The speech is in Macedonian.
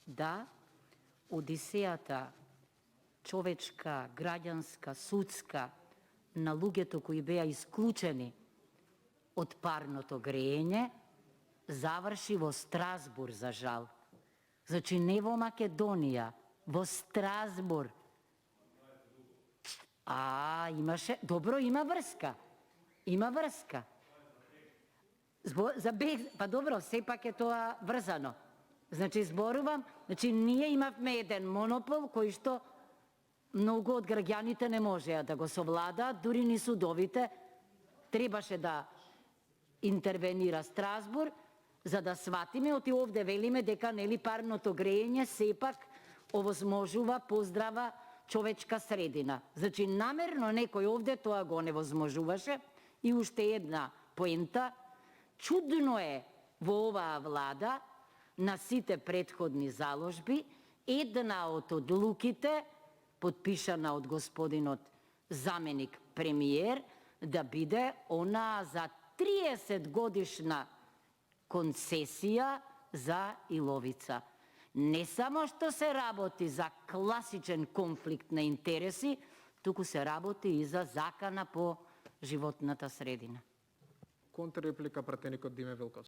да одисејата човечка, граѓанска, судска на луѓето кои беа исклучени од парното греење заврши во Страсбур, за жал. Значи не во Македонија, во Страсбур. Имаше, добро, има врска. Има врска. Па добро, сепак е тоа врзано. Значи зборувам, ние имавме еден монопол кој што многу од граѓаните не можеа да го совладаат, дури ни судовите. Требаше да интервенира Страсбур, за да сватиме, оти овде велиме дека нели парното греење сепак овозможува поздрава човечка средина. Значи намерно некој овде тоа го невозможуваше. И уште една поента, чудно е во оваа влада на сите претходни заложби, една од одлуките, подпишана од господинот заменик премиер, да биде она за 30 годишна концесија за Иловица. Не само што се работи за класичен конфликт на интереси, туку се работи и за закана по животната средина. Контрреплика, пратеникот Диме Велковски.